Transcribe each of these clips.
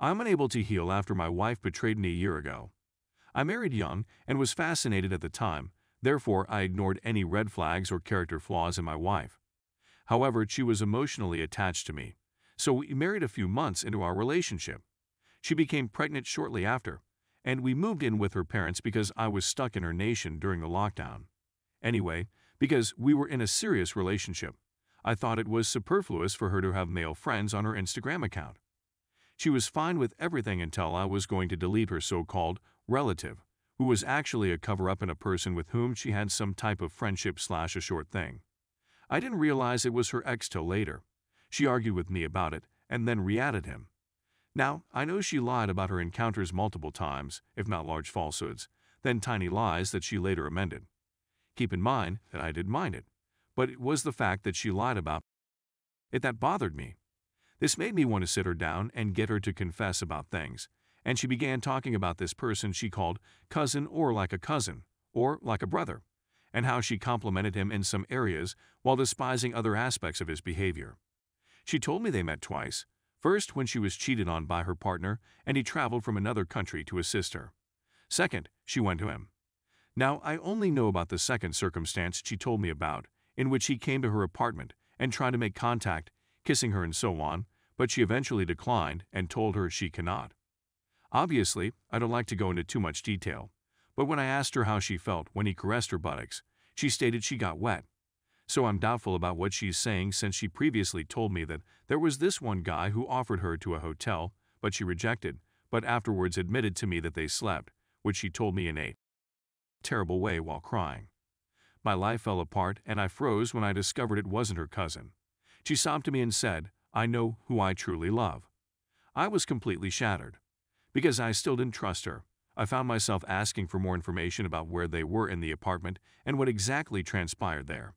I'm unable to heal after my wife betrayed me a year ago. I married young and was fascinated at the time, therefore I ignored any red flags or character flaws in my wife. However, she was emotionally attached to me, so we married a few months into our relationship. She became pregnant shortly after, and we moved in with her parents because I was stuck in her nation during the lockdown. Anyway, because we were in a serious relationship, I thought it was superfluous for her to have male friends on her Instagram account. She was fine with everything until I was going to delete her so-called relative, who was actually a cover-up and a person with whom she had some type of friendship/a short thing. I didn't realize it was her ex till later. She argued with me about it and then re-added him. Now, I know she lied about her encounters multiple times, if not large falsehoods, then tiny lies that she later amended. Keep in mind that I didn't mind it, but it was the fact that she lied about it that bothered me. This made me want to sit her down and get her to confess about things, and she began talking about this person she called cousin or like a cousin, or like a brother, and how she complimented him in some areas while despising other aspects of his behavior. She told me they met twice, first when she was cheated on by her partner and he traveled from another country to assist her. Second, she went to him. Now, I only know about the second circumstance she told me about, in which he came to her apartment and tried to make contact, kissing her and so on, but she eventually declined and told her she cannot. Obviously, I don't like to go into too much detail, but when I asked her how she felt when he caressed her buttocks, she stated she got wet. So I'm doubtful about what she's saying since she previously told me that there was this one guy who offered her to a hotel, but she rejected, but afterwards admitted to me that they slept, which she told me in a terrible way while crying. My life fell apart and I froze when I discovered it wasn't her cousin. She sobbed to me and said, "I know who I truly love." I was completely shattered. Because I still didn't trust her, I found myself asking for more information about where they were in the apartment and what exactly transpired there.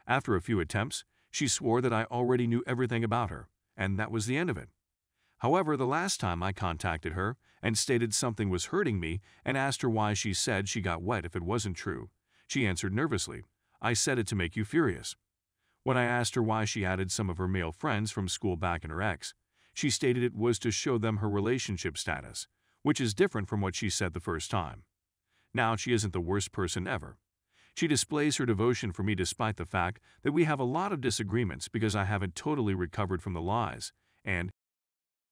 After a few attempts, she swore that I already knew everything about her, and that was the end of it. However, the last time I contacted her and stated something was hurting me and asked her why she said she got wet if it wasn't true, she answered nervously, "I said it to make you furious." When I asked her why she added some of her male friends from school back in her ex, she stated it was to show them her relationship status, which is different from what she said the first time. Now, she isn't the worst person ever. She displays her devotion for me despite the fact that we have a lot of disagreements because I haven't totally recovered from the lies, and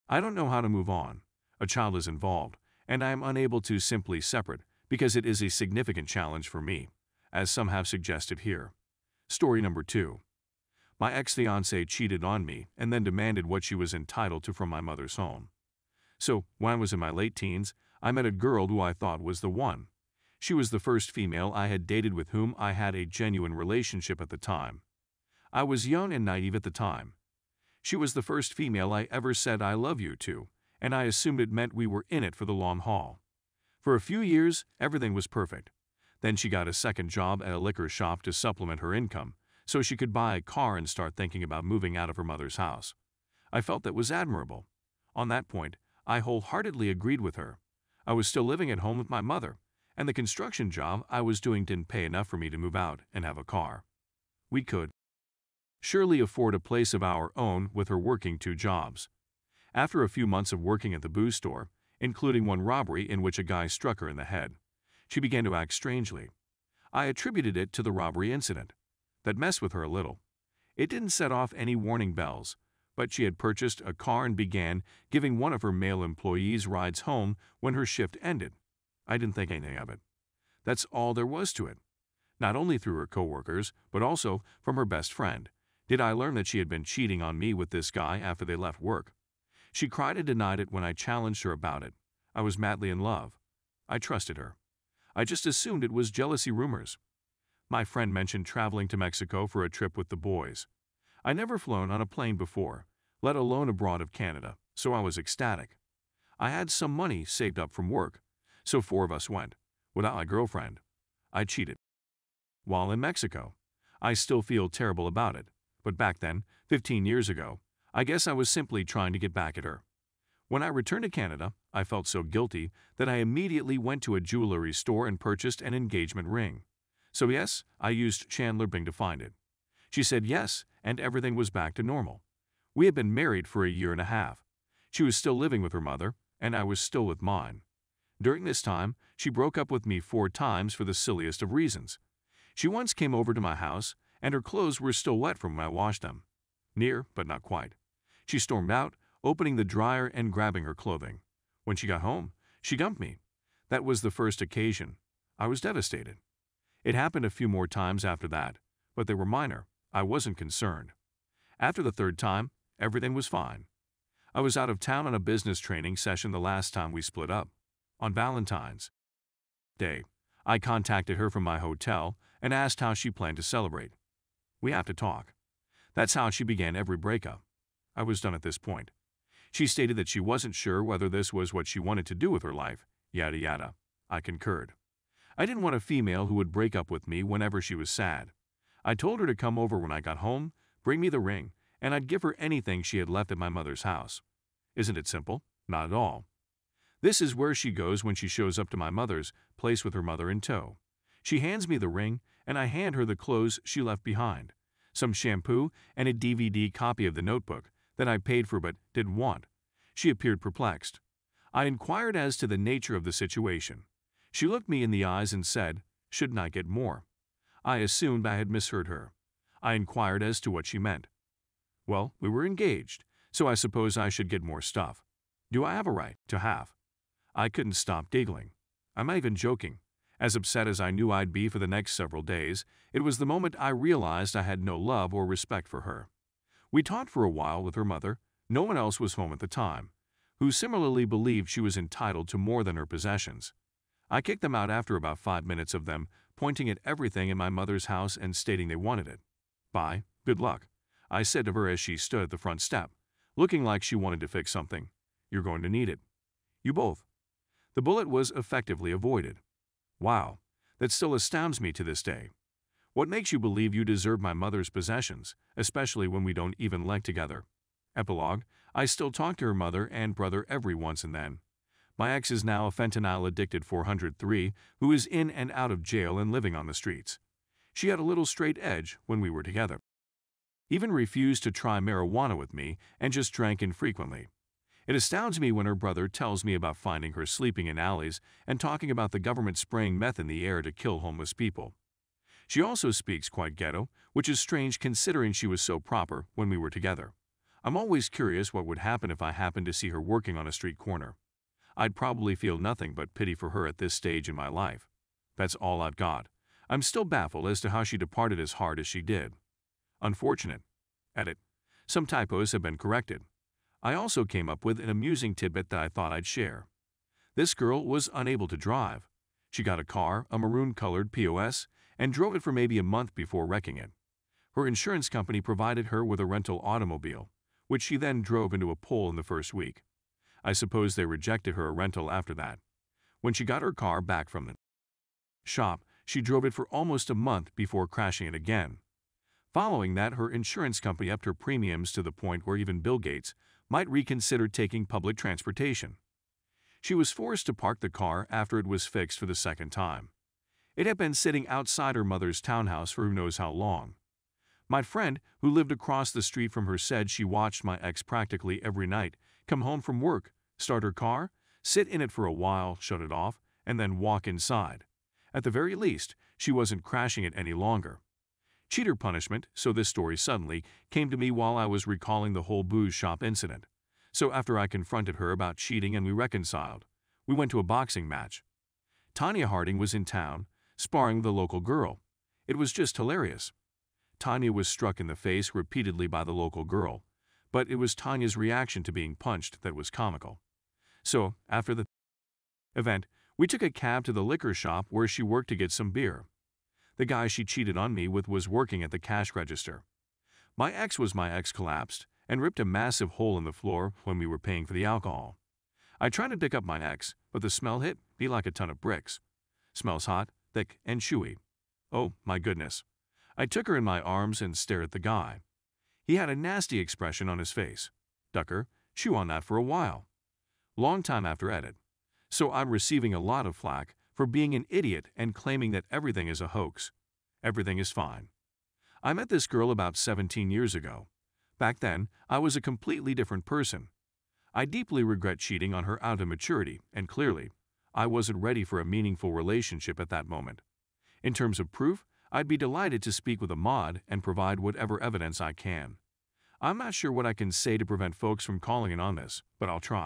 I don't know how to move on. A child is involved, and I am unable to simply separate because it is a significant challenge for me, as some have suggested here. Story number 2. My ex-fiancée cheated on me and then demanded what she was entitled to from my mother's home. So, when I was in my late teens, I met a girl who I thought was the one. She was the first female I had dated with whom I had a genuine relationship at the time. I was young and naive at the time. She was the first female I ever said I love you to, and I assumed it meant we were in it for the long haul. For a few years, everything was perfect. Then she got a second job at a liquor shop to supplement her income, so she could buy a car and start thinking about moving out of her mother's house. I felt that was admirable. On that point, I wholeheartedly agreed with her. I was still living at home with my mother, and the construction job I was doing didn't pay enough for me to move out and have a car. We could surely afford a place of our own with her working 2 jobs. After a few months of working at the booze store, including one robbery in which a guy struck her in the head, she began to act strangely. I attributed it to the robbery incident. That messed with her a little. It didn't set off any warning bells, but she had purchased a car and began giving one of her male employees rides home when her shift ended. I didn't think anything of it. That's all there was to it. Not only through her coworkers, but also from her best friend, did I learn that she had been cheating on me with this guy after they left work. She cried and denied it when I challenged her about it. I was madly in love. I trusted her. I just assumed it was jealousy rumors. My friend mentioned traveling to Mexico for a trip with the boys. I never flown on a plane before, let alone abroad of Canada, so I was ecstatic. I had some money saved up from work, so 4 of us went, without my girlfriend. I cheated. While in Mexico, I still feel terrible about it, but back then, 15 years ago, I guess I was simply trying to get back at her. When I returned to Canada, I felt so guilty that I immediately went to a jewelry store and purchased an engagement ring. So yes, I used Chandler Bing to find it. She said yes, and everything was back to normal. We had been married for a year and a half. She was still living with her mother, and I was still with mine. During this time, she broke up with me 4 times for the silliest of reasons. She once came over to my house, and her clothes were still wet from when I washed them. Near, but not quite. She stormed out, opening the dryer and grabbing her clothing. When she got home, she dumped me. That was the first occasion. I was devastated. It happened a few more times after that, but they were minor. I wasn't concerned. After the 3rd time, everything was fine. I was out of town on a business training session the last time we split up. On Valentine's Day, I contacted her from my hotel and asked how she planned to celebrate. We have to talk. That's how she began every breakup. I was done at this point. She stated that she wasn't sure whether this was what she wanted to do with her life, yada yada. I concurred. I didn't want a female who would break up with me whenever she was sad. I told her to come over when I got home, bring me the ring, and I'd give her anything she had left at my mother's house. Isn't it simple? Not at all. This is where she goes when she shows up to my mother's place with her mother in tow. She hands me the ring, and I hand her the clothes she left behind, some shampoo and a DVD copy of The Notebook that I paid for but didn't want. She appeared perplexed. I inquired as to the nature of the situation. She looked me in the eyes and said, "Shouldn't I get more?" I assumed I had misheard her. I inquired as to what she meant. Well, we were engaged, so I suppose I should get more stuff. Do I have a right to have? I couldn't stop giggling. I'm not even joking. As upset as I knew I'd be for the next several days, it was the moment I realized I had no love or respect for her. We talked for a while with her mother. No one else was home at the time, who similarly believed she was entitled to more than her possessions. I kicked them out after about 5 minutes of them pointing at everything in my mother's house and stating they wanted it. Bye, good luck, I said to her as she stood at the front step, looking like she wanted to fix something. You're going to need it. You both. The bullet was effectively avoided. Wow, that still astounds me to this day. What makes you believe you deserve my mother's possessions, especially when we don't even live together? Epilogue, I still talk to her mother and brother every once and then. My ex is now a fentanyl-addicted 403 who is in and out of jail and living on the streets. She had a little straight edge when we were together. Even refused to try marijuana with me and just drank infrequently. It astounds me when her brother tells me about finding her sleeping in alleys and talking about the government spraying meth in the air to kill homeless people. She also speaks quite ghetto, which is strange considering she was so proper when we were together. I'm always curious what would happen if I happened to see her working on a street corner. I'd probably feel nothing but pity for her at this stage in my life. That's all I've got. I'm still baffled as to how she departed as hard as she did. Unfortunate. Edit. Some typos have been corrected. I also came up with an amusing tidbit that I thought I'd share. This girl was unable to drive. She got a car, a maroon-colored POS, and drove it for maybe a month before wrecking it. Her insurance company provided her with a rental automobile, which she then drove into a pole in the first week. I suppose they rejected her a rental after that. When she got her car back from the shop, she drove it for almost a month before crashing it again. Following that, her insurance company upped her premiums to the point where even Bill Gates might reconsider taking public transportation. She was forced to park the car after it was fixed for the 2nd time. It had been sitting outside her mother's townhouse for who knows how long. My friend, who lived across the street from her, said she watched my ex practically every night come home from work, start her car, sit in it for a while, shut it off, and then walk inside. At the very least, she wasn't crashing it any longer. Cheater punishment, so this story suddenly came to me while I was recalling the whole booze shop incident. So after I confronted her about cheating and we reconciled, we went to a boxing match. Tanya Harding was in town, sparring the local girl. It was just hilarious. Tanya was struck in the face repeatedly by the local girl, but it was Tanya's reaction to being punched that was comical. So, after the event, we took a cab to the liquor shop where she worked to get some beer. The guy she cheated on me with was working at the cash register. My ex collapsed and ripped a massive hole in the floor when we were paying for the alcohol. I tried to pick up my ex, but the smell hit me like a ton of bricks. Smells hot, thick, and chewy. Oh, my goodness. I took her in my arms and stared at the guy. He had a nasty expression on his face. Ducker, chew on that for a while. Long time after edit. So I'm receiving a lot of flack for being an idiot and claiming that everything is a hoax. Everything is fine. I met this girl about 17 years ago. Back then, I was a completely different person. I deeply regret cheating on her out of immaturity, and clearly, I wasn't ready for a meaningful relationship at that moment. In terms of proof, I'd be delighted to speak with a mod and provide whatever evidence I can. I'm not sure what I can say to prevent folks from calling in on this, but I'll try.